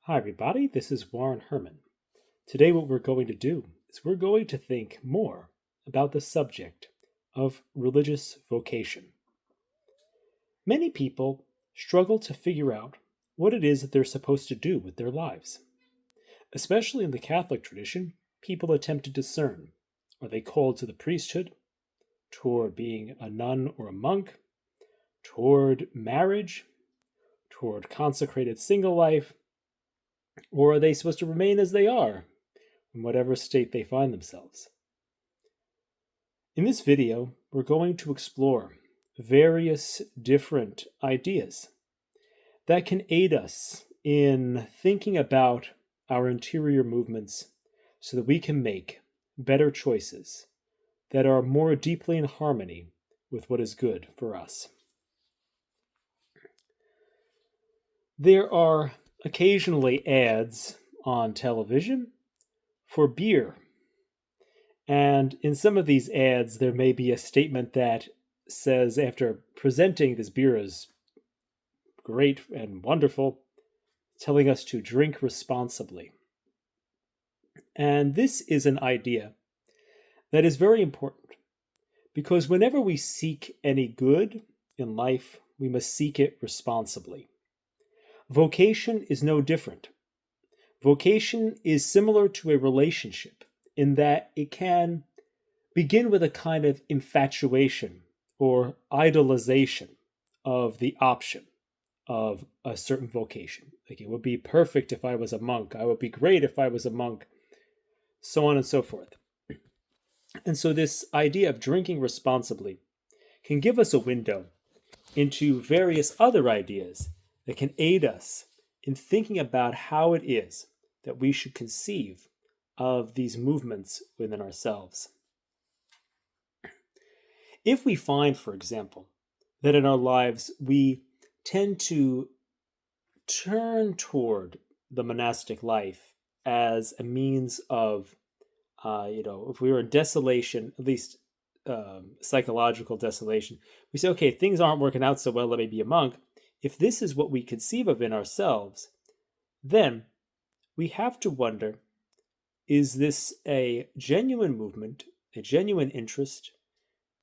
Hi, everybody. This is Warren Herman. Today, what we're going to do is we're going to think more about the subject of religious vocation. Many people struggle to figure out what it is that they're supposed to do with their lives. Especially in the Catholic tradition, people attempt to discern. Are they called to the priesthood, toward being a nun or a monk, toward marriage, toward consecrated single life, or are they supposed to remain as they are in whatever state they find themselves? In this video, we're going to explore various different ideas that can aid us in thinking about our interior movements so that we can make better choices that are more deeply in harmony with what is good for us. There are occasionally ads on television for beer. And in some of these ads, there may be a statement that says, after presenting this beer as great and wonderful, telling us to drink responsibly. And this is an idea that is very important because whenever we seek any good in life, we must seek it responsibly. Vocation is no different. Vocation is similar to a relationship in that it can begin with a kind of infatuation or idolization of the option of a certain vocation. Like, it would be perfect if I was a monk. I would be great if I was a monk, so on and so forth. And so this idea of drinking responsibly can give us a window into various other ideas that can aid us in thinking about how it is that we should conceive of these movements within ourselves. If we find, for example, that in our lives we tend to turn toward the monastic life as a means of, if we were in desolation, at least psychological desolation, we say, okay, things aren't working out so well, let me be a monk. If this is what we conceive of in ourselves, then we have to wonder, is this a genuine movement, a genuine interest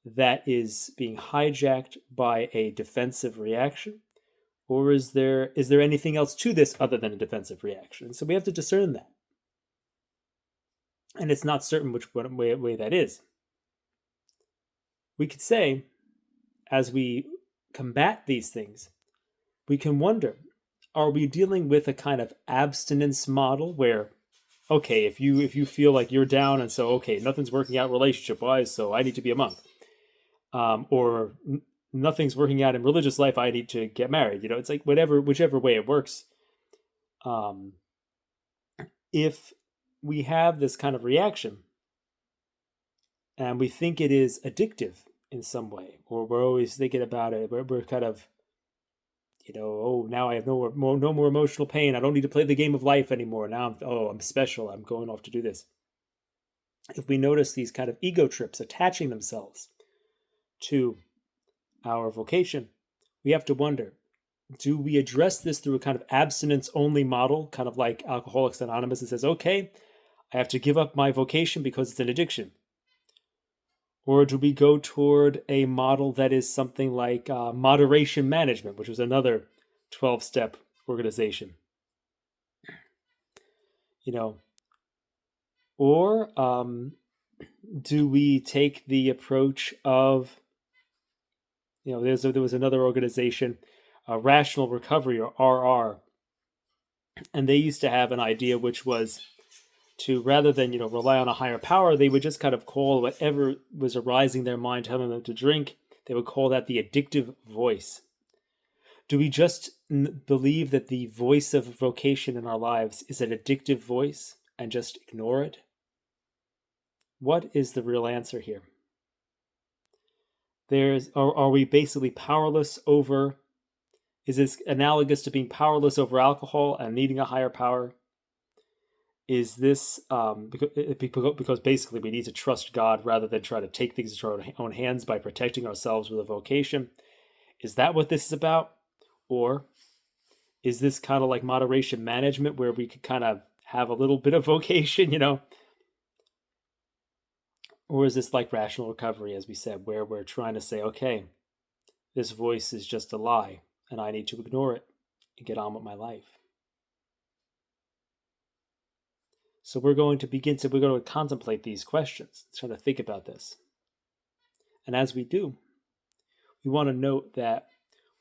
that is being hijacked by a defensive reaction? Or is there anything else to this other than a defensive reaction? So we have to discern that. And it's not certain which way that is. We could say, as we combat these things, we can wonder, are we dealing with a kind of abstinence model where, okay, if you feel like you're down and so, okay, nothing's working out relationship-wise, so I need to be a monk. Or nothing's working out in religious life, I need to get married. It's like whichever way it works. If we have this kind of reaction and we think it is addictive in some way, or we're always thinking about it, we're kind of, now I have no more emotional pain. I don't need to play the game of life anymore. Now I'm special. I'm going off to do this. If we notice these kind of ego trips attaching themselves to our vocation, we have to wonder, do we address this through a kind of abstinence-only model, kind of like Alcoholics Anonymous, that says, okay, I have to give up my vocation because it's an addiction? Or do we go toward a model that is something like moderation management, which was another 12-step organization? Or do we take the approach of, there was another organization, Rational Recovery, or RR, and they used to have an idea which was to, rather than rely on a higher power, they would just kind of call whatever was arising their mind, telling them to drink. They would call that the addictive voice. Do we just believe that the voice of vocation in our lives is an addictive voice and just ignore it? What is the real answer here? Are we basically powerless over? Is this analogous to being powerless over alcohol and needing a higher power? Is this because basically we need to trust God rather than try to take things into our own hands by protecting ourselves with a vocation? Is that what this is about? Or Is this kind of like moderation management where we could kind of have a little bit of vocation, Or is this like rational recovery, as we said, where we're trying to say, okay, this voice is just a lie and I need to ignore it and get on with my life? So we're going to contemplate these questions, try to think about this. And as we do, we want to note that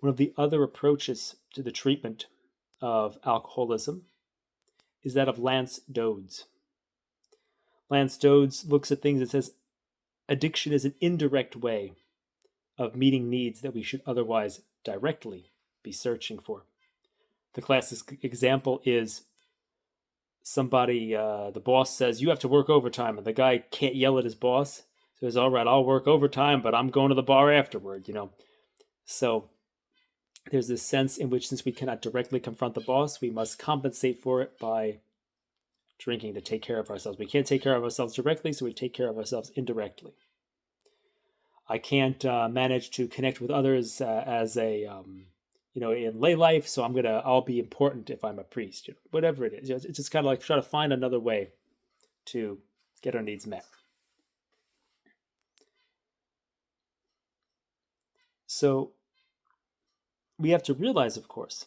one of the other approaches to the treatment of alcoholism is that of Lance Dodds. Lance Dodds looks at things and says addiction is an indirect way of meeting needs that we should otherwise directly be searching for. The classic example is somebody, the boss says, you have to work overtime, and the guy can't yell at his boss. So he's all right, I'll work overtime, but I'm going to the bar afterward, So there's this sense in which, since we cannot directly confront the boss, we must compensate for it by drinking to take care of ourselves. We can't take care of ourselves directly, so we take care of ourselves indirectly. I can't manage to connect with others as a in lay life, so I'll be important if I'm a priest. Whatever it is, it's just kind of like try to find another way to get our needs met. So we have to realize, of course,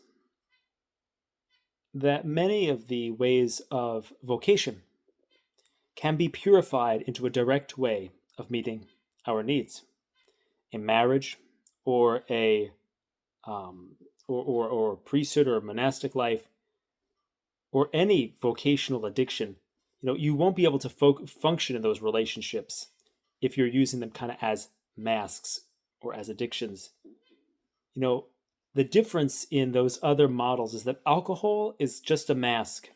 that many of the ways of vocation can be purified into a direct way of meeting our needs. A marriage, or a or priesthood or monastic life, or any vocational addiction, you won't be able to function in those relationships if you're using them kind of as masks or as addictions. The difference in those other models is that alcohol is just a mask.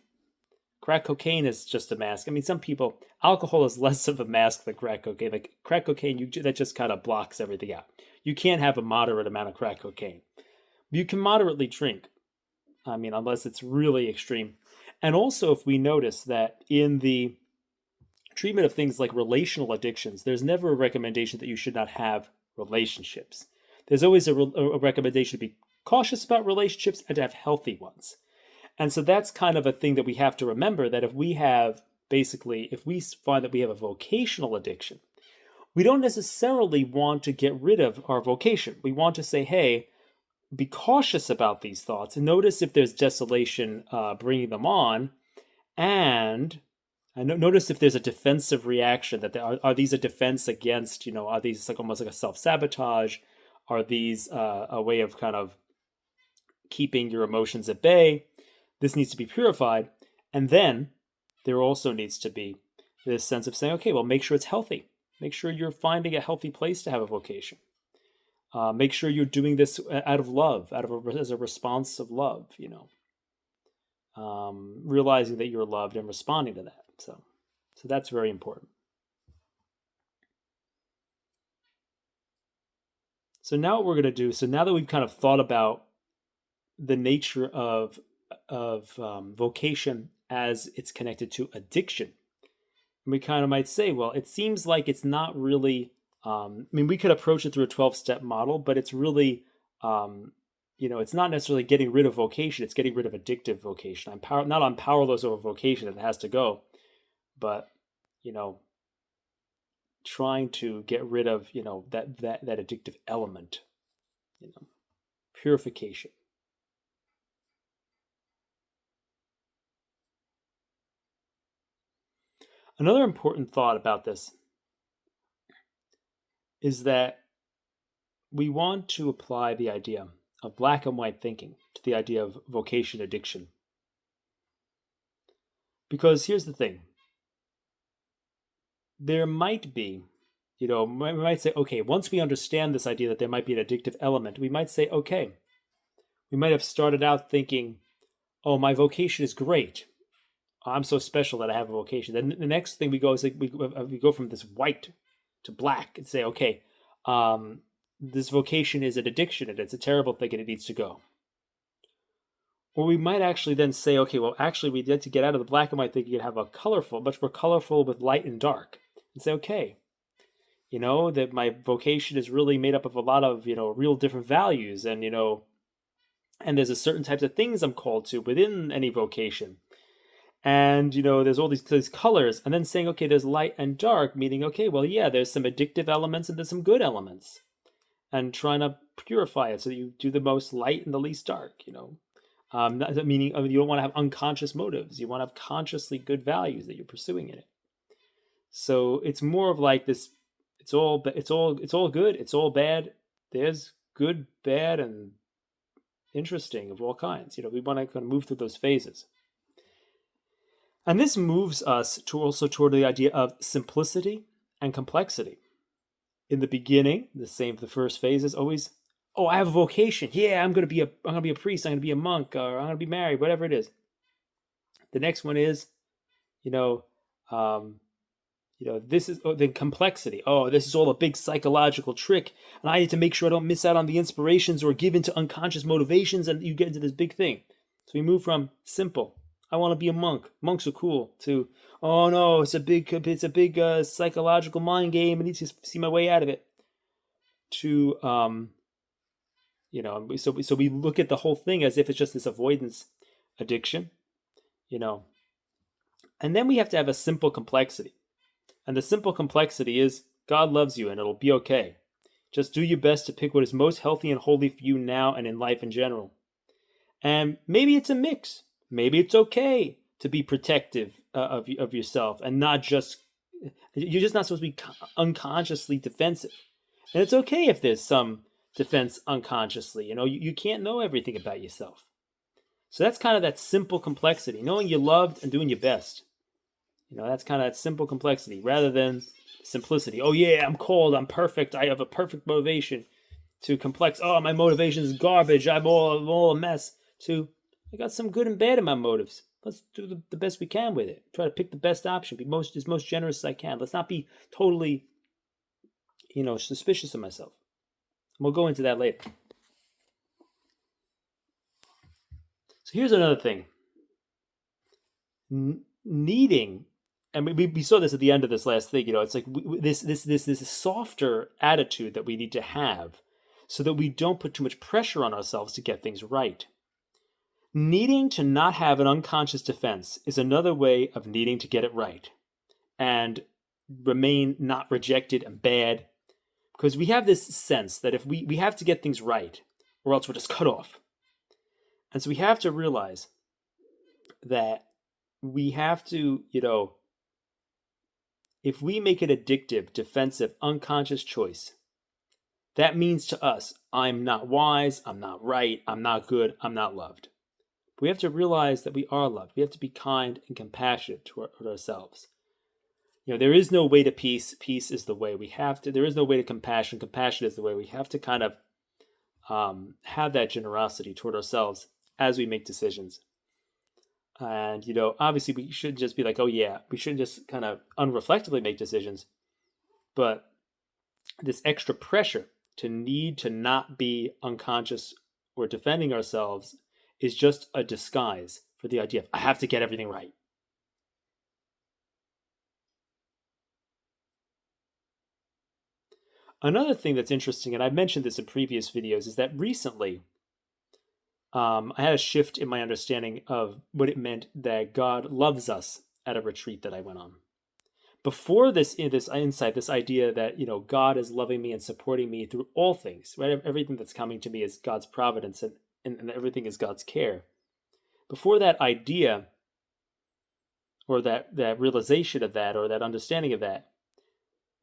Crack cocaine is just a mask. I mean, some people, alcohol is less of a mask than crack cocaine. Like crack cocaine, that just kind of blocks everything out. You can't have a moderate amount of crack cocaine. You can moderately drink, unless it's really extreme. And also, if we notice that in the treatment of things like relational addictions, there's never a recommendation that you should not have relationships. There's always a recommendation to be cautious about relationships and to have healthy ones. And so that's kind of a thing that we have to remember, that if we find that we have a vocational addiction, we don't necessarily want to get rid of our vocation. We want to say, hey, be cautious about these thoughts and notice if there's desolation bringing them on, and notice if there's a defensive reaction. That are these a defense against, are these like almost like a self-sabotage? Are these a way of kind of keeping your emotions at bay? This needs to be purified. And then there also needs to be this sense of saying, okay, well, make sure it's healthy. Make sure you're finding a healthy place to have a vocation. Make sure you're doing this out of love, as a response of love, realizing that you're loved and responding to that. So that's very important. So now what we're going to do, so now that we've kind of thought about the nature of vocation as it's connected to addiction, we kind of might say, well, it seems like it's not really, we could approach it through a 12-step model, but it's really, it's not necessarily getting rid of vocation, it's getting rid of addictive vocation. I'm powerless over vocation, and it has to go, but, trying to get rid of, that addictive element, purification. Another important thought about this is that we want to apply the idea of black and white thinking to the idea of vocation addiction. Because here's the thing. There might be, we might say, okay, once we understand this idea that there might be an addictive element, we might say, okay, we might have started out thinking, oh, my vocation is great. I'm so special that I have a vocation. Then the next thing we go is we go from this white to black and say, okay, this vocation is an addiction and it's a terrible thing and it needs to go. Or we might actually then say, okay, well, actually we need to get out of the black and white thinking and have a much more colorful with light and dark. And say, okay, that my vocation is really made up of a lot of, real different values, and, And there's a certain types of things I'm called to within any vocation. And there's all these colors, and then saying, okay, there's light and dark, meaning, okay, well, yeah, there's some addictive elements and there's some good elements, and trying to purify it so that you do the most light and the least dark. Meaning, you don't want to have unconscious motives. You want to have consciously good values that you're pursuing in it. So it's more of like this. It's all good. It's all bad. There's good, bad, and interesting of all kinds. We want to kind of move through those phases. And this moves us to also toward the idea of simplicity and complexity. In the beginning, the first phase is always, oh, I have a vocation. Yeah, I'm gonna be a priest. I'm gonna be a monk, or I'm gonna be married. Whatever it is. The next one is, you know, um, this is the complexity. Oh, this is all a big psychological trick, and I need to make sure I don't miss out on the inspirations or give into unconscious motivations, and you get into this big thing. So we move from simple, I want to be a monk. Monks are cool. To, oh no, it's a big psychological mind game. I need to see my way out of it. To so we look at the whole thing as if it's just this avoidance addiction, and then we have to have a simple complexity. And the simple complexity is God loves you and it'll be okay. Just do your best to pick what is most healthy and holy for you now and in life in general. And maybe it's a mix. Maybe it's okay to be protective of yourself and not just, you're just not supposed to be unconsciously defensive. And it's okay if there's some defense unconsciously. You can't know everything about yourself. So that's kind of that simple complexity, knowing you're loved and doing your best. That's kind of that simple complexity rather than simplicity. Oh yeah, I'm called, I'm perfect, I have a perfect motivation. To complex, oh, my motivation is garbage, I'm all a mess. To, I got some good and bad in my motives. Let's do the best we can with it. Try to pick the best option, be as most generous as I can. Let's not be totally, suspicious of myself. And we'll go into that later. So here's another thing. Needing, and we saw this at the end of this last thing. It's like this softer attitude that we need to have, so that we don't put too much pressure on ourselves to get things right. Needing to not have an unconscious defense is another way of needing to get it right and remain not rejected and bad, because we have this sense that if we have to get things right or else we're just cut off. And so we have to realize that we have to, if we make an addictive, defensive, unconscious choice, that means to us, I'm not wise, I'm not right, I'm not good, I'm not loved. We have to realize that we are loved. We have to be kind and compassionate toward ourselves. There is no way to peace. Peace is the way. We have to. There is no way to compassion. Compassion is the way. We have to kind of have that generosity toward ourselves as we make decisions. And obviously, we shouldn't just be like, oh yeah, we shouldn't just kind of unreflectively make decisions. But this extra pressure to need to not be unconscious or defending ourselves is just a disguise for the idea of, I have to get everything right. Another thing that's interesting, and I've mentioned this in previous videos, is that recently I had a shift in my understanding of what it meant that God loves us at a retreat that I went on. Before this insight, this idea that God is loving me and supporting me through all things, right? Everything that's coming to me is God's providence, and everything is God's care. Before that idea, or that realization of that, or that understanding of that,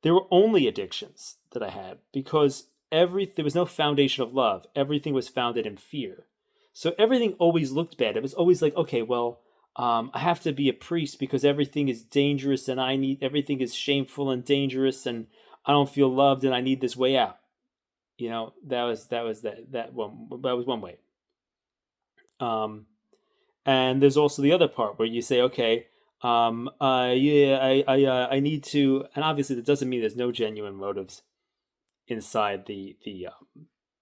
there were only addictions that I had, because there was no foundation of love. Everything was founded in fear. So everything always looked bad. It was always like, okay, well, I have to be a priest because everything is dangerous and everything is shameful and dangerous, and I don't feel loved and I need this way out. That was one way. And there's also the other part where you say, okay, I need to, and obviously that doesn't mean there's no genuine motives inside the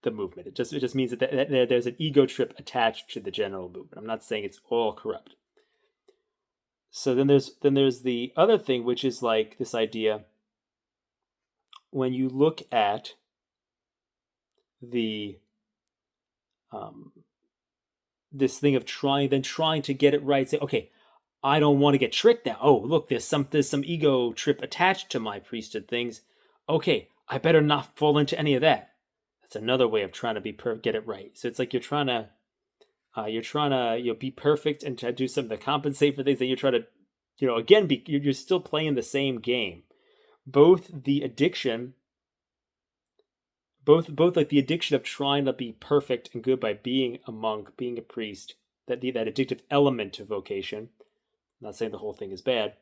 movement. It just means that there's an ego trip attached to the general movement. I'm not saying it's all corrupt. So then there's the other thing, which is like this idea, when you look at the this thing of trying to get it right. Say, okay, I don't want to get tricked now. Oh, look, there's some ego trip attached to my priesthood things. Okay, I better not fall into any of that. That's another way of trying to get it right. So it's like you're trying to be perfect and try to do something to compensate for things. Then you're trying to, again, you're still playing the same game. Both the addiction, both like the addiction of trying to be perfect and good by being a monk, being a priest, that addictive element of vocation. I'm not saying the whole thing is bad,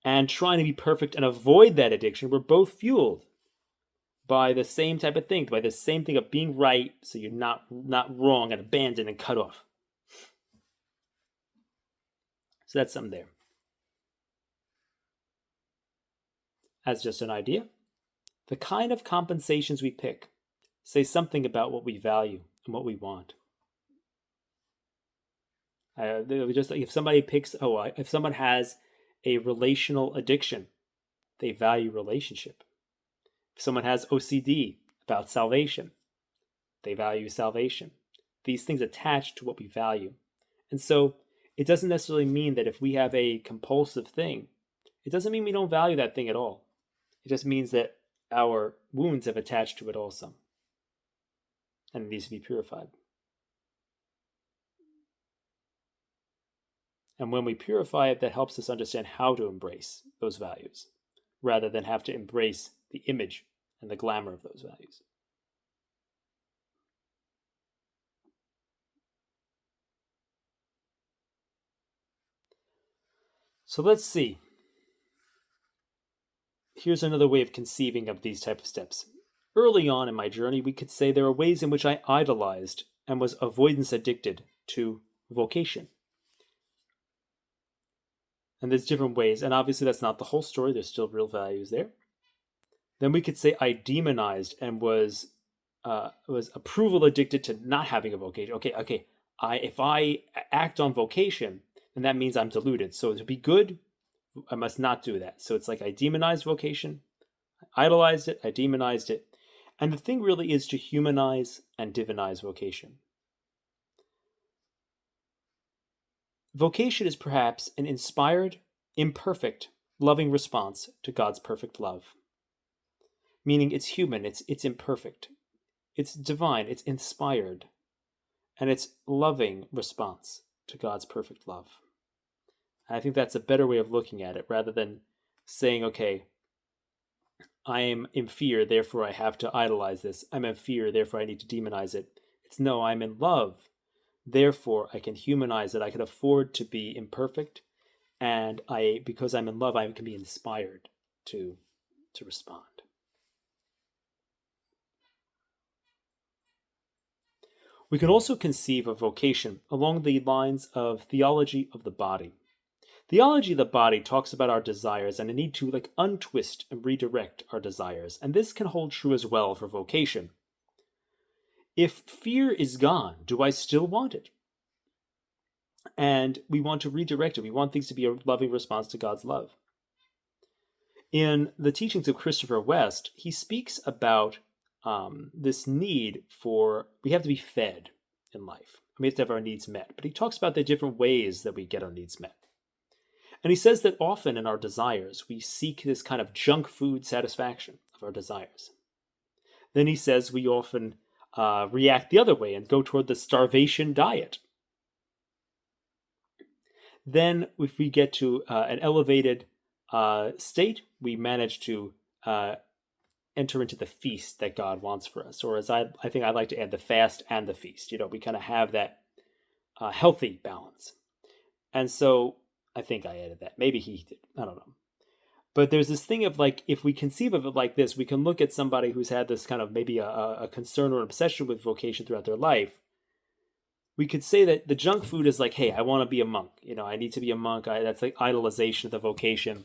and trying to be perfect and avoid that addiction were both fueled by the same type of thing, by the same thing of being right, so you're not wrong and abandoned and cut off. So that's something there. As just an idea, the kind of compensations we pick say something about what we value and what we want. Just like if someone has a relational addiction, they value relationship. If someone has OCD about salvation, they value salvation. These things attach to what we value. And so it doesn't necessarily mean that if we have a compulsive thing, it doesn't mean we don't value that thing at all. It just means that our wounds have attached to it also. And it needs to be purified. And when we purify it, that helps us understand how to embrace those values, rather than have to embrace the image and the glamour of those values. So let's see. Here's another way of conceiving of these type of steps. Early on in my journey, we could say there are ways in which I idolized and was avoidance addicted to vocation. And there's different ways, and obviously that's not the whole story. There's still real values there. Then we could say I demonized and was approval addicted to not having a vocation. Okay. If I act on vocation, then that means I'm deluded. So to be good, I must not do that. So it's like I demonized vocation, I idolized it, I demonized it. And the thing really is to humanize and divinize vocation. Vocation is perhaps an inspired, imperfect, loving response to God's perfect love. Meaning it's human, it's imperfect, it's divine, it's inspired, and it's loving response to God's perfect love. And I think that's a better way of looking at it, rather than saying, okay, I am in fear, therefore I have to idolize this. I'm in fear, therefore I need to demonize it. It's no, I'm in love, therefore I can humanize it. I can afford to be imperfect, and because I'm in love, I can be inspired to respond. We can also conceive of vocation along the lines of theology of the body. Theology of the body talks about our desires and a need to untwist and redirect our desires, and this can hold true as well for vocation. If fear is gone, do I still want it? And we want to redirect it. We want things to be a loving response to God's love. In the teachings of Christopher West, he speaks about this need we have to be fed in life. We have to have our needs met. But he talks about the different ways that we get our needs met. And he says that often in our desires, we seek this kind of junk food satisfaction of our desires. Then he says we often react the other way and go toward the starvation diet. Then if we get to an elevated state, we manage to enter into the feast that God wants for us. Or as I think I like to add, the fast and the feast. We kind of have that healthy balance. And so I think I added that. Maybe he did. I don't know. But there's this thing of if we conceive of it like this, we can look at somebody who's had this kind of maybe a concern or an obsession with vocation throughout their life. We could say that the junk food is hey, I want to be a monk. I need to be a monk. That's idolization of the vocation.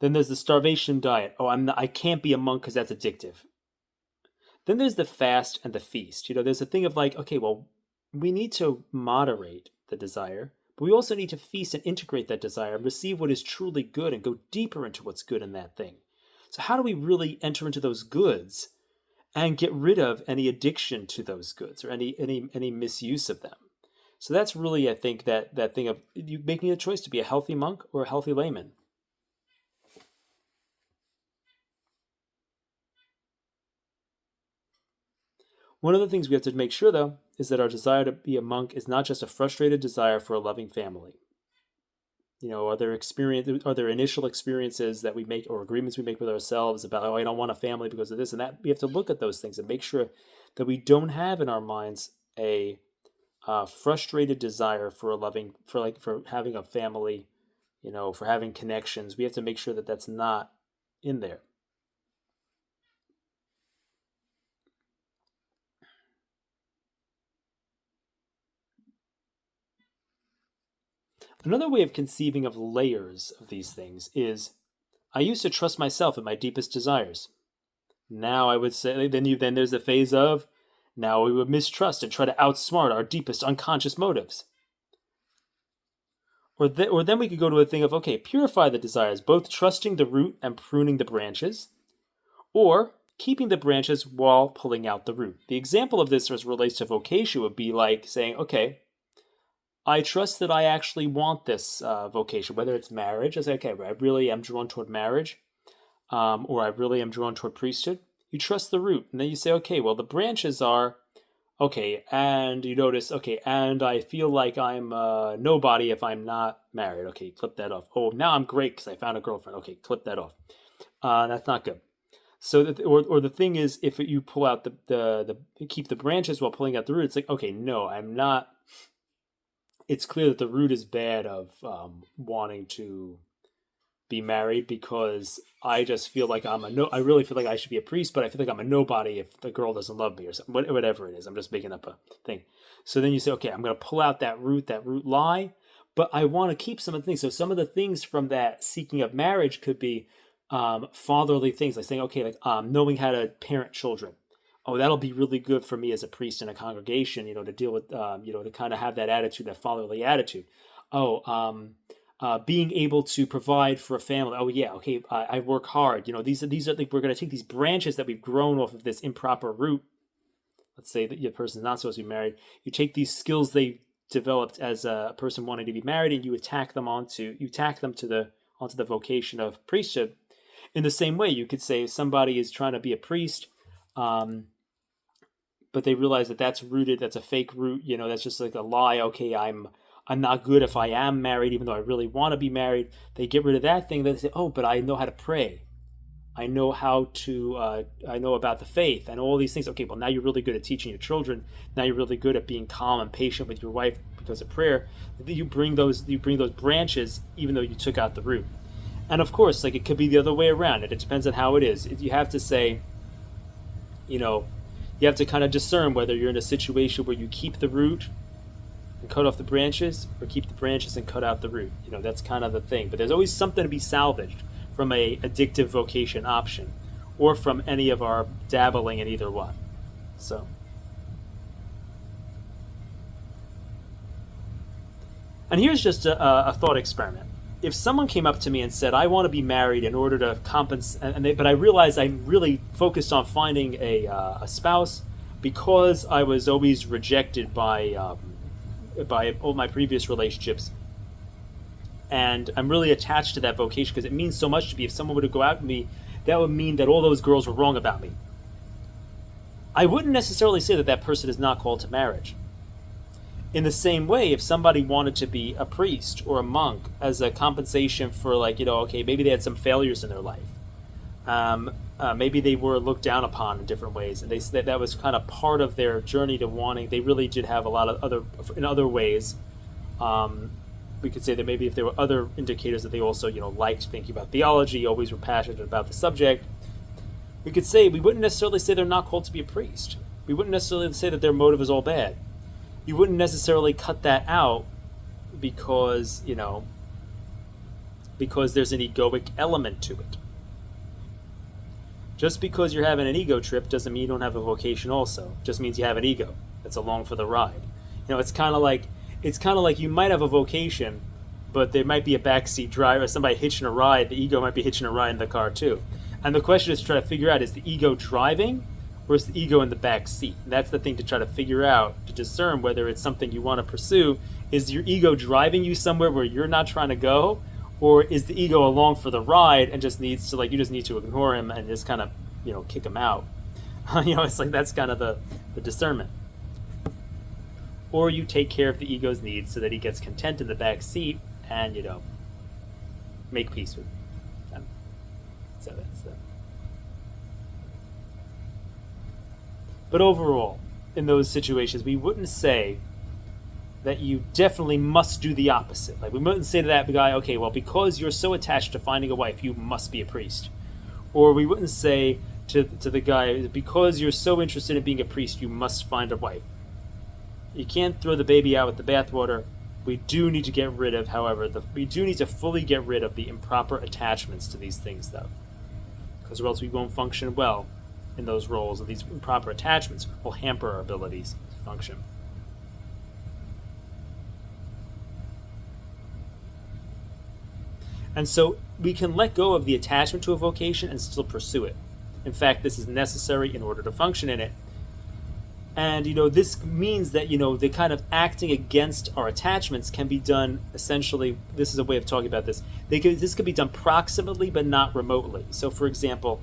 Then there's the starvation diet. Oh, I can't be a monk because that's addictive. Then there's the fast and the feast. There's a thing of okay, well, we need to moderate the desire, but we also need to feast and integrate that desire and receive what is truly good and go deeper into what's good in that thing. So how do we really enter into those goods and get rid of any addiction to those goods or any misuse of them. So that's really, I think, that thing of you making a choice to be a healthy monk or a healthy layman. One of the things we have to make sure, though, is that our desire to be a monk is not just a frustrated desire for a loving family. Are there initial experiences that we make or agreements we make with ourselves about, oh, I don't want a family because of this and that? We have to look at those things and make sure that we don't have in our minds a frustrated desire for for having a family, for having connections. We have to make sure that that's not in there. Another way of conceiving of layers of these things is I used to trust myself in my deepest desires. Now I would say then there's the phase of now we would mistrust and try to outsmart our deepest unconscious motives. Or then we could go to a thing of okay, purify the desires, both trusting the root and pruning the branches, or keeping the branches while pulling out the root. The example of this as relates to vocation would be like saying, okay, I trust that I actually want this vocation, whether it's marriage. I say, okay, I really am drawn toward marriage, or I really am drawn toward priesthood. You trust the root, and then you say, okay, well, the branches are, okay, and you notice, okay, and I feel like I'm nobody if I'm not married. Okay, clip that off. Oh, now I'm great because I found a girlfriend. Okay, clip that off. That's not good. So, or the thing is, if you pull out the keep the branches while pulling out the root, it's like, okay, no, I'm not. It's clear that the root is bad of wanting to be married because I just feel like I really feel like I should be a priest, but I feel like I'm a nobody if the girl doesn't love me or something, whatever it is. I'm just making up a thing. So then you say, okay, I'm going to pull out that root lie, but I want to keep some of the things. So some of the things from that seeking of marriage could be fatherly things, like saying, okay, like knowing how to parent children. Oh, that'll be really good for me as a priest in a congregation, to deal with, to kind of have that attitude, that fatherly attitude. Oh, being able to provide for a family. Oh, yeah, okay, I work hard. These are like, we're going to take these branches that we've grown off of this improper root. Let's say that your person's not supposed to be married. You take these skills they developed as a person wanting to be married, and you tack them onto the vocation of priesthood. In the same way, you could say if somebody is trying to be a priest, but they realize that that's a fake root, that's just like a lie. Okay, I'm not good if I am married, even though I really want to be married. They get rid of that thing. They say, oh, but I know how to pray. I know I know about the faith and all these things. Okay, well, now you're really good at teaching your children. Now you're really good at being calm and patient with your wife because of prayer. You bring those branches, even though you took out the root. And of course, like it could be the other way around. It depends on how it is. You have to say, you have to kind of discern whether you're in a situation where you keep the root and cut off the branches, or keep the branches and cut out the root. That's kind of the thing. But there's always something to be salvaged from a addictive vocation option, or from any of our dabbling in either one. So, and here's just a thought experiment. If someone came up to me and said, I want to be married in order to compensate, but I realized I'm really focused on finding a spouse because I was always rejected by all my previous relationships, and I'm really attached to that vocation because it means so much to me. If someone were to go out to me, that would mean that all those girls were wrong about me. I wouldn't necessarily say that person is not called to marriage. In the same way, if somebody wanted to be a priest or a monk as a compensation for, okay, maybe they had some failures in their life. Maybe they were looked down upon in different ways, and that was kind of part of their journey to wanting. They really did have a lot of other ways. We could say that maybe if there were other indicators that they also, liked thinking about theology, always were passionate about the subject. We could say we wouldn't necessarily say they're not called to be a priest. We wouldn't necessarily say that their motive is all bad. You wouldn't necessarily cut that out because there's an egoic element to it. Just because you're having an ego trip doesn't mean you don't have a vocation also. It just means you have an ego that's along for the ride. It's kind of like you might have a vocation, but there might be a backseat driver, somebody hitching a ride. The ego might be hitching a ride in the car too. And the question is to try to figure out, is the ego driving or is the ego in the back seat? And that's the thing to try to figure out, to discern whether it's something you want to pursue. Is your ego driving you somewhere where you're not trying to go? Or is the ego along for the ride and just needs to, like, you just need to ignore him and just kind of, kick him out? It's like that's kind of the discernment. Or you take care of the ego's needs so that he gets content in the back seat and, make peace with him. So that's the. But overall, in those situations, we wouldn't say that you definitely must do the opposite. Like, we wouldn't say to that guy, okay, well, because you're so attached to finding a wife, you must be a priest. Or we wouldn't say to the guy, because you're so interested in being a priest, you must find a wife. You can't throw the baby out with the bathwater. We do need to get rid of, however, we do need to fully get rid of the improper attachments to these things, though. Because or else we won't function well in those roles, and these improper attachments will hamper our abilities to function. And so we can let go of the attachment to a vocation and still pursue it. In fact, this is necessary in order to function in it. And, this means that, the kind of acting against our attachments can be done essentially, this is a way of talking about this, this could be done proximately but not remotely. So, for example,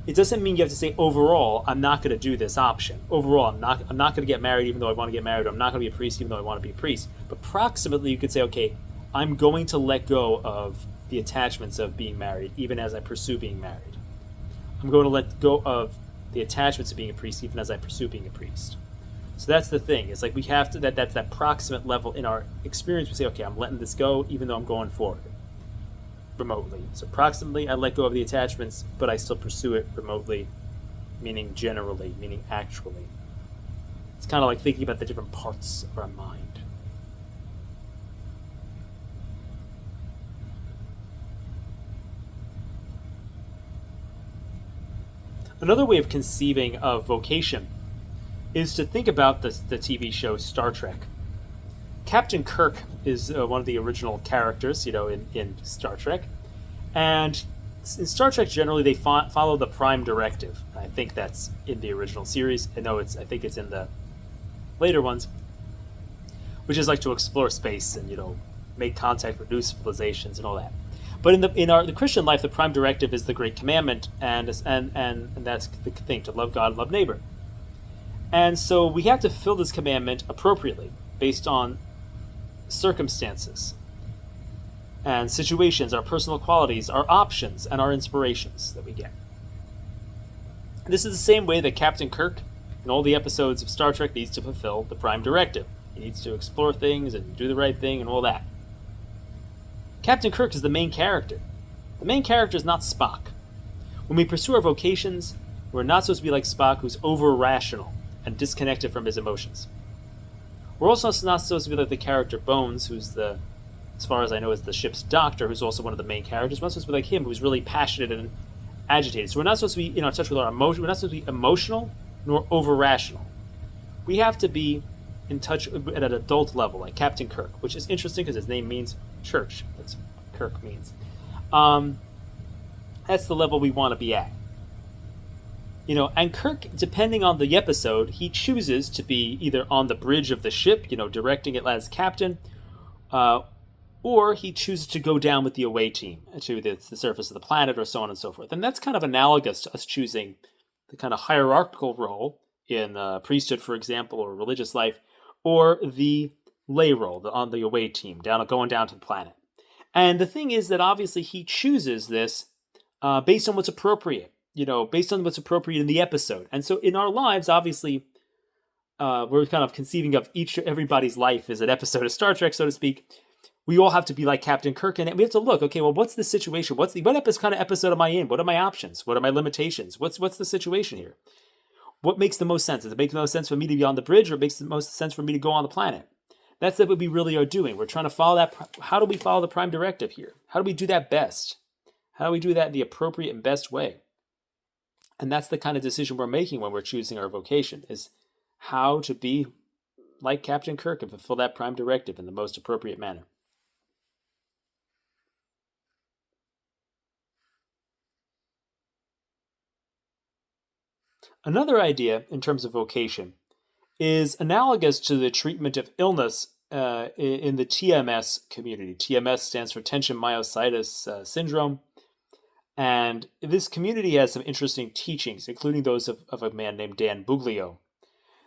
it doesn't mean you have to say, overall, I'm not going to do this option. Overall, I'm not going to get married even though I want to get married. Or I'm not going to be a priest even though I want to be a priest. But proximately, you could say, okay, I'm going to let go of the attachments of being married even as I pursue being married. I'm going to let go of the attachments of being a priest even as I pursue being a priest. So that's the thing. It's like we have to, that's that proximate level in our experience. We say, okay, I'm letting this go even though I'm going forward remotely. So proximately, I let go of the attachments, but I still pursue it remotely, meaning generally, meaning actually. It's kind of like thinking about the different parts of our mind. Another way of conceiving of vocation is to think about the TV show Star Trek. Captain Kirk is one of the original characters, in Star Trek. And in Star Trek, generally, they follow the Prime Directive. I think that's in the original series. I think it's in the later ones, which is like to explore space and, make contact with new civilizations and all that. But in the Christian life, the Prime Directive is the Great Commandment, and that's the thing, to love God and love neighbor. And so we have to fulfill this commandment appropriately, based on circumstances and situations, our personal qualities, our options, and our inspirations that we get. This is the same way that Captain Kirk, in all the episodes of Star Trek, needs to fulfill the Prime Directive. He needs to explore things and do the right thing and all that. Captain Kirk is the main character. The main character is not Spock. When we pursue our vocations, we're not supposed to be like Spock, who's over-rational and disconnected from his emotions. We're also not supposed to be like the character Bones, who's as far as I know, is the ship's doctor, who's also one of the main characters. We're not supposed to be like him, who's really passionate and agitated. So we're not supposed to be in touch with our emotions. We're not supposed to be emotional nor over-rational. We have to be in touch at an adult level, like Captain Kirk, which is interesting because his name means church. That's what Kirk means. That's the level we want to be at. And Kirk, depending on the episode, he chooses to be either on the bridge of the ship, directing it as captain, or he chooses to go down with the away team to the surface of the planet, or so on and so forth. And that's kind of analogous to us choosing the kind of hierarchical role in priesthood, for example, or religious life, or the lay role on the away team, going down to the planet. And the thing is that obviously he chooses this based on what's appropriate, based on what's appropriate in the episode. And so in our lives, obviously, we're kind of conceiving of everybody's life as an episode of Star Trek, so to speak. We all have to be like Captain Kirk, and we have to look, okay, well, what's the situation? What kind of episode am I in? What are my options? What are my limitations? What's the situation here? What makes the most sense? Does it make the most sense for me to be on the bridge, or it makes the most sense for me to go on the planet? That's what we really are doing. We're trying to follow that. How do we follow the Prime Directive here? How do we do that best? How do we do that in the appropriate and best way? And that's the kind of decision we're making when we're choosing our vocation, is how to be like Captain Kirk and fulfill that Prime Directive in the most appropriate manner. Another idea in terms of vocation is analogous to the treatment of illness in the TMS community. TMS stands for tension myositis syndrome. And this community has some interesting teachings, including those of a man named Dan Buglio.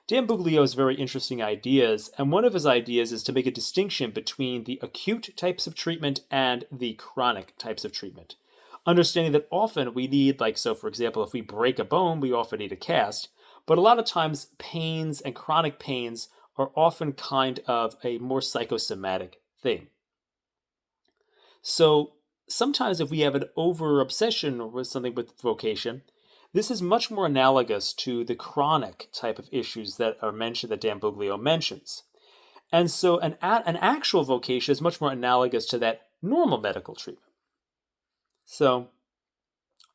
Dan Buglio has very interesting ideas, and one of his ideas is to make a distinction between the acute types of treatment and the chronic types of treatment. Understanding that often we need, like, so for example, if we break a bone, we often need a cast, but a lot of times pains and chronic pains are often kind of a more psychosomatic thing. So sometimes if we have an over obsession with something with vocation, this is much more analogous to the chronic type of issues that are mentioned that Dan Buglio mentions. And so an actual vocation is much more analogous to that normal medical treatment. So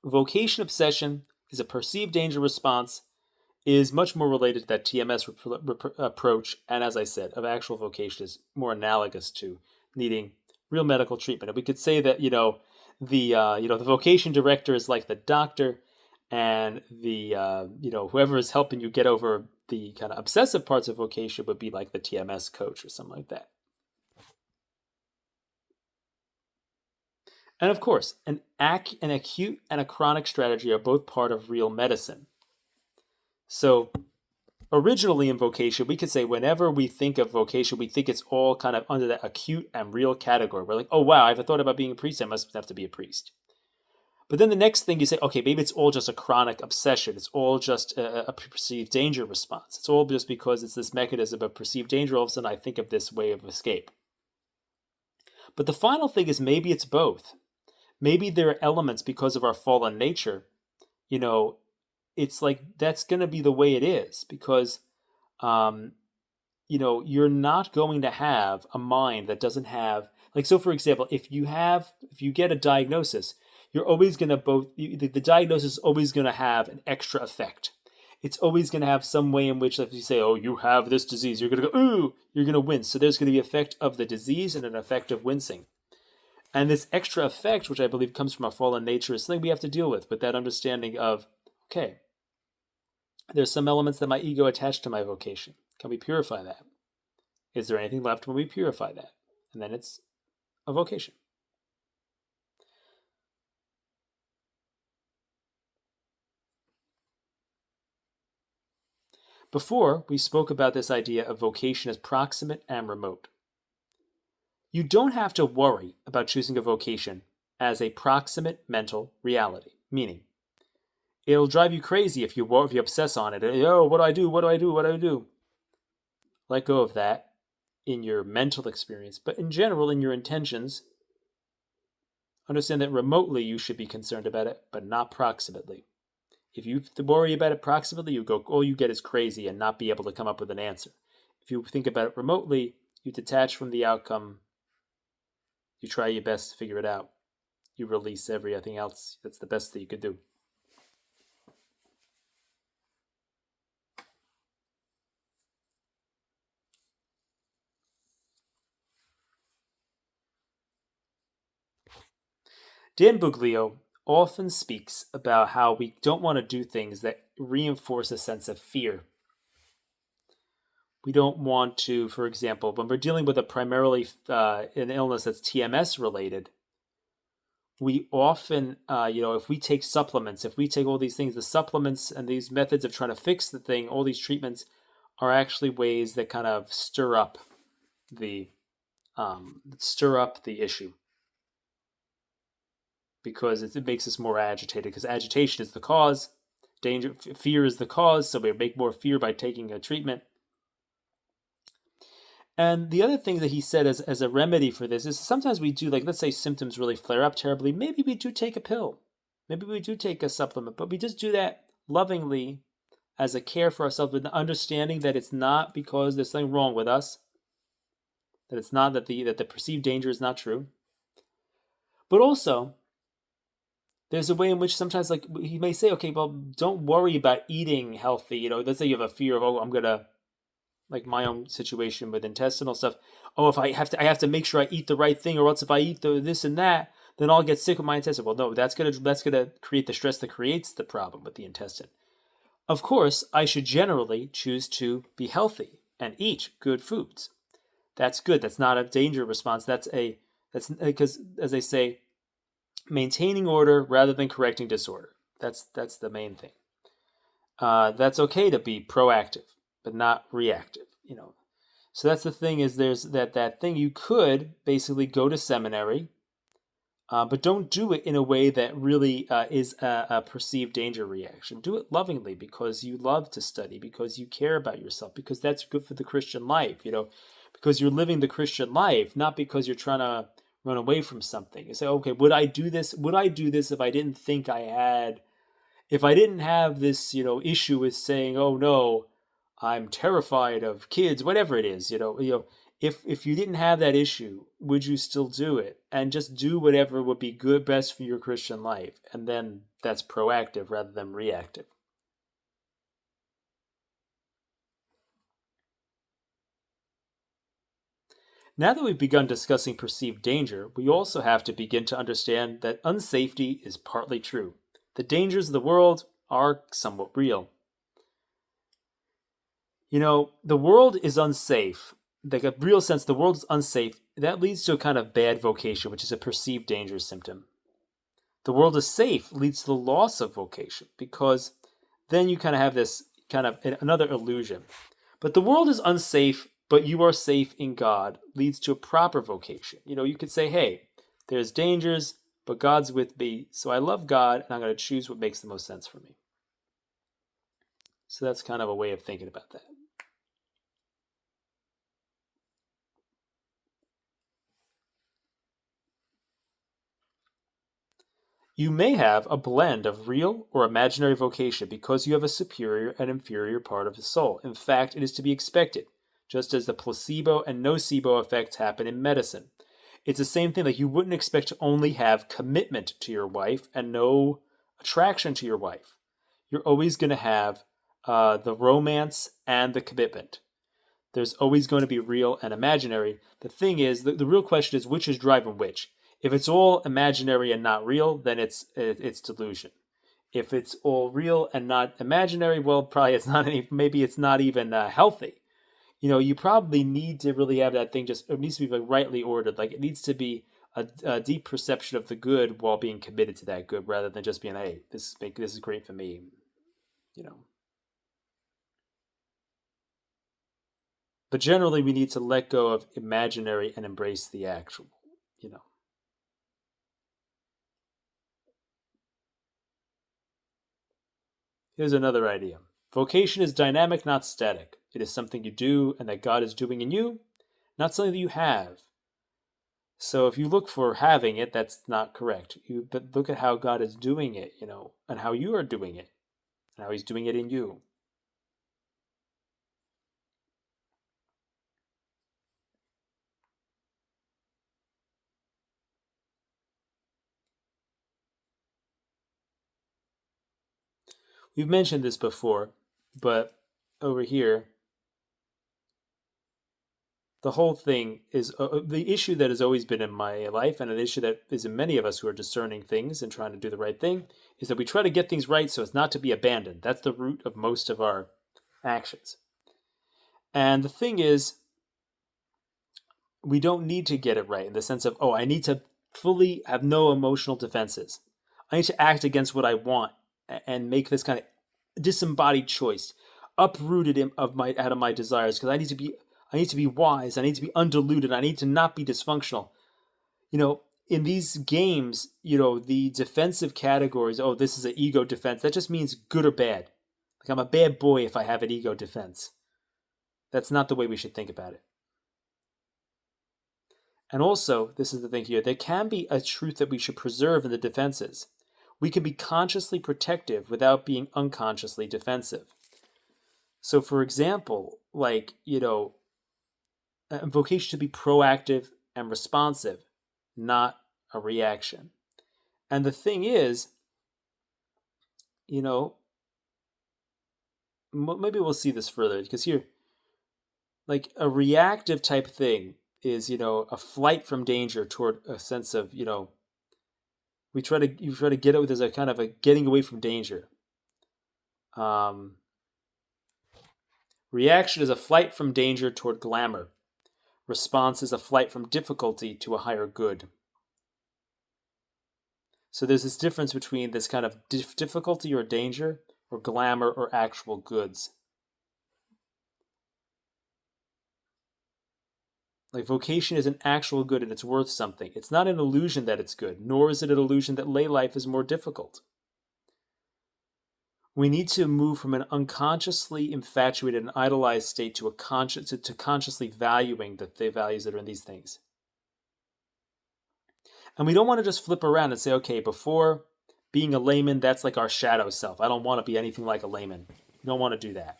vocation obsession is a perceived danger response, is much more related to that TMS approach, and as I said, of actual vocation is more analogous to needing real medical treatment. And we could say that the vocation director is like the doctor, and the whoever is helping you get over the kind of obsessive parts of vocation would be like the TMS coach or something like that. And of course, an acute and a chronic strategy are both part of real medicine. So originally in vocation, we could say whenever we think of vocation, we think it's all kind of under that acute and real category. We're like, oh wow, I haven't thought about being a priest. I must have to be a priest. But then the next thing you say, okay, maybe it's all just a chronic obsession. It's all just a perceived danger response. It's all just because it's this mechanism of perceived danger. All of a sudden, I think of this way of escape. But the final thing is maybe it's both. Maybe there are elements because of our fallen nature. It's like that's going to be the way it is because, you're not going to have a mind that doesn't have, like, so for example, if you get a diagnosis, you're always going to the diagnosis is always going to have an extra effect. It's always going to have some way in which, if you say, oh, you have this disease, you're going to go, ooh, you're going to wince. So there's going to be an effect of the disease and an effect of wincing. And this extra effect, which I believe comes from our fallen nature, is something we have to deal with that understanding of, okay, there's some elements that my ego attached to my vocation. Can we purify that? Is there anything left when we purify that? And then it's a vocation. Before, we spoke about this idea of vocation as proximate and remote. You don't have to worry about choosing a vocation as a proximate mental reality, meaning it'll drive you crazy if you obsess on it. Oh, what do I do? What do I do? What do I do? Let go of that in your mental experience, but in general, in your intentions, understand that remotely you should be concerned about it, but not proximately. If you worry about it proximately, all you get is crazy and not be able to come up with an answer. If you think about it remotely, you detach from the outcome. You try your best to figure it out. You release everything else. That's the best that you could do. Dan Buglio often speaks about how we don't want to do things that reinforce a sense of fear. We don't want to, for example, when we're dealing with primarily an illness that's TMS related, we often, if we take supplements, if we take all these things, the supplements and these methods of trying to fix the thing, all these treatments are actually ways that kind of stir up the issue. Because it makes us more agitated, because agitation is the cause, fear is the cause, so we make more fear by taking a treatment. And the other thing that he said as a remedy for this is sometimes we do, like, let's say symptoms really flare up terribly, maybe we do take a pill, maybe we do take a supplement, but we just do that lovingly as a care for ourselves, with the understanding that it's not because there's something wrong with us, that it's not that the perceived danger is not true, but also there's a way in which sometimes, like, he may say, okay, well, don't worry about eating healthy. Let's say you have a fear of, oh, I'm gonna, like my own situation with intestinal stuff. Oh, if I have to make sure I eat the right thing, or else if I eat this and that, then I'll get sick with my intestine. Well, no, that's gonna create the stress that creates the problem with the intestine. Of course, I should generally choose to be healthy and eat good foods. That's good. That's not a danger response. That's because, as they say, maintaining order rather than correcting disorder. That's the main thing. That's okay to be proactive, but not reactive. So that's the thing, is there's that thing. You could basically go to seminary, but don't do it in a way that really is a perceived danger reaction. Do it lovingly, because you love to study, because you care about yourself, because that's good for the Christian life, because you're living the Christian life, not because you're trying to run away from something. You say, okay, would I do this? Would I do this if I didn't think I had, if I didn't have this, issue with saying, oh no, I'm terrified of kids, whatever it is, if you didn't have that issue, would you still do it? And just do whatever would be good, best for your Christian life. And then that's proactive rather than reactive. Now that we've begun discussing perceived danger, we also have to begin to understand that unsafety is partly true. The dangers of the world are somewhat real. The world is unsafe. Like a real sense, the world is unsafe. That leads to a kind of bad vocation, which is a perceived danger symptom. The world is safe leads to the loss of vocation, because then you kind of have this kind of another illusion. But the world is unsafe, but you are safe in God, leads to a proper vocation. You could say, hey, there's dangers, but God's with me, so I love God, and I'm going to choose what makes the most sense for me. So that's kind of a way of thinking about that. You may have a blend of real or imaginary vocation because you have a superior and inferior part of the soul. In fact, it is to be expected, just as the placebo and nocebo effects happen in medicine. It's the same thing. Like, you wouldn't expect to only have commitment to your wife and no attraction to your wife. You're always going to have the romance and the commitment. There's always going to be real and imaginary. The thing is, the real question is, which is driving which? If it's all imaginary and not real, then it's delusion. If it's all real and not imaginary, well, probably it's not any. Maybe it's not even healthy. You probably need to really have that thing. It needs to be like rightly ordered. Like, it needs to be a deep perception of the good while being committed to that good, rather than just being, hey, this is great for me. You know. But generally, we need to let go of imaginary and embrace the actual. You know. Here's another idea. Vocation is dynamic, not static. It is something you do and that God is doing in you, not something that you have. So if you look for having it, that's not correct. But look at how God is doing it, and how you are doing it, and how He's doing it in you. We've mentioned this before, but over here, the whole thing is the issue that has always been in my life, and an issue that is in many of us who are discerning things and trying to do the right thing, is that we try to get things right so as not to be abandoned. That's the root of most of our actions. And the thing is, we don't need to get it right in the sense of, oh, I need to fully have no emotional defenses. I need to act against what I want and make this kind of disembodied choice, uprooted out of my desires, because I need to be wise. I need to be undiluted. I need to not be dysfunctional. In these games, the defensive categories, oh, this is an ego defense. That just means good or bad. Like, I'm a bad boy if I have an ego defense. That's not the way we should think about it. And also, this is the thing here, there can be a truth that we should preserve in the defenses. We can be consciously protective without being unconsciously defensive. So, for example, vocation to be proactive and responsive, not a reaction. And the thing is, maybe we'll see this further, because here, like, a reactive type thing is, a flight from danger toward a sense of, you try to get it with as a kind of a getting away from danger. Reaction is a flight from danger toward glamour. Response is a flight from difficulty to a higher good. So there's this difference between this kind of difficulty or danger, or glamour or actual goods. Like vocation is an actual good and it's worth something. It's not an illusion that it's good, nor is it an illusion that lay life is more difficult. We need to move from an unconsciously infatuated and idolized state to consciously valuing the values that are in these things. And we don't want to just flip around and say, okay, before being a layman, that's like our shadow self. I don't want to be anything like a layman. We don't want to do that.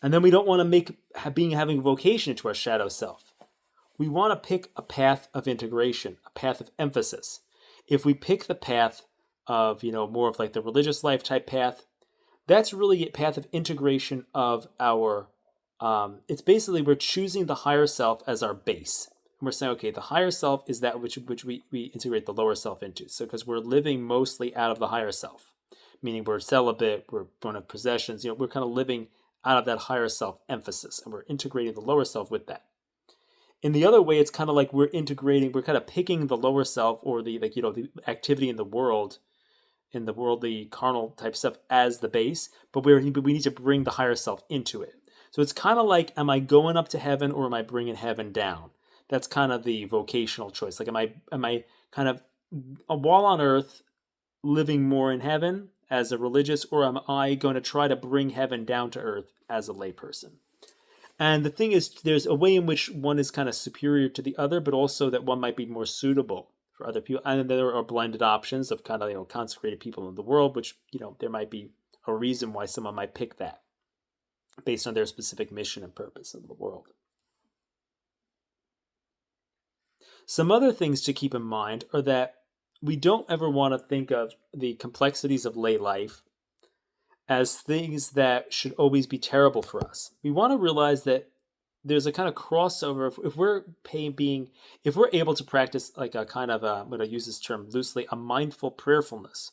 And then we don't want to make having vocation into our shadow self. We want to pick a path of integration, a path of emphasis. If we pick the path of, more of like the religious life type path, that's really a path of integration of our, it's basically we're choosing the higher self as our base. And we're saying, okay, the higher self is that which we integrate the lower self into. So because we're living mostly out of the higher self, meaning we're celibate, we don't have possessions, we're kind of living out of that higher self emphasis, and we're integrating the lower self with that. In the other way, it's kind of like we're kind of picking the lower self or the activity in the world, in the worldly carnal type stuff as the base, but we need to bring the higher self into it. So it's kind of like, am I going up to heaven or am I bringing heaven down? That's kind of the vocational choice. Like, am I kind of while on earth living more in heaven as a religious, or am I going to try to bring heaven down to earth as a layperson? And the thing is, there's a way in which one is kind of superior to the other, but also that one might be more suitable for other people. And there are blended options of kind of, consecrated people in the world, which, there might be a reason why someone might pick that based on their specific mission and purpose in the world. Some other things to keep in mind are that we don't ever want to think of the complexities of lay life as things that should always be terrible for us. We want to realize that there's a kind of crossover. If we're able to practice like a kind of, I'm going to use this term loosely, a mindful prayerfulness,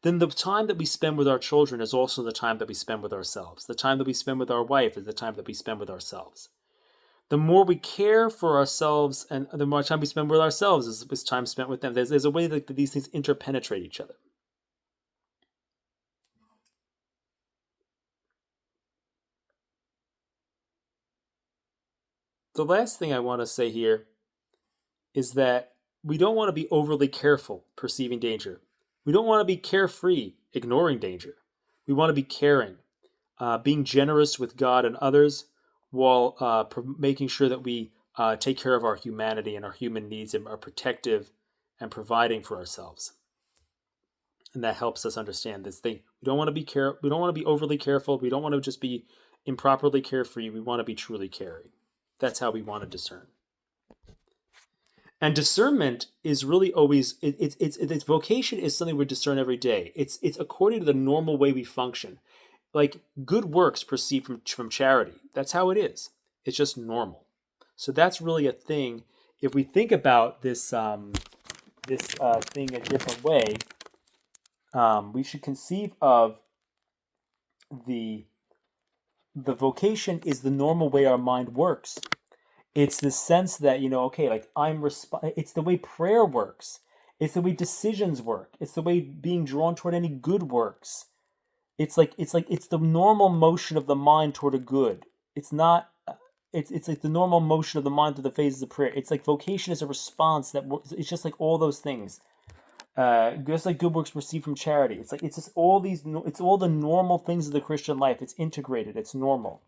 then the time that we spend with our children is also the time that we spend with ourselves. The time that we spend with our wife is the time that we spend with ourselves. The more we care for ourselves and the more time we spend with ourselves is time spent with them. There's a way that these things interpenetrate each other. The last thing I want to say here is that we don't want to be overly careful perceiving danger. We don't want to be carefree ignoring danger. We want to be caring, being generous with God and others, while making sure that we take care of our humanity and our human needs and are protective and providing for ourselves. And that helps us understand this thing. We don't want to be we don't want to be overly careful. We don't want to just be improperly carefree. We want to be truly caring. That's how we want to discern. And discernment is really always its vocation is something we discern every day. It's according to the normal way we function. Like good works proceed from charity. That's how it is. It's just normal. So that's really a thing. If we think about this thing a different way, we should conceive of the vocation is the normal way our mind works. It's the sense that, okay, like it's the way prayer works. It's the way decisions work. It's the way being drawn toward any good works. It's the normal motion of the mind toward a good. It's not, it's like the normal motion of the mind through the phases of prayer. It's like vocation is a response that works. It's just like all those things. Just like good works proceed from charity. It's just all these, it's all the normal things of the Christian life. It's integrated. It's normal.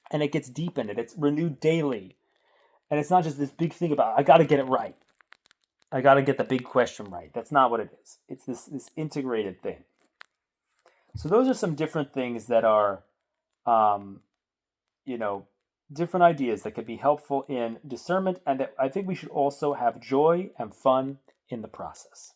And it gets deepened and it's renewed daily. And it's not just this big thing about, I got to get it right. I got to get the big question right. That's not what it is. It's this integrated thing. So those are some different things that are, different ideas that could be helpful in discernment, and that I think we should also have joy and fun in the process.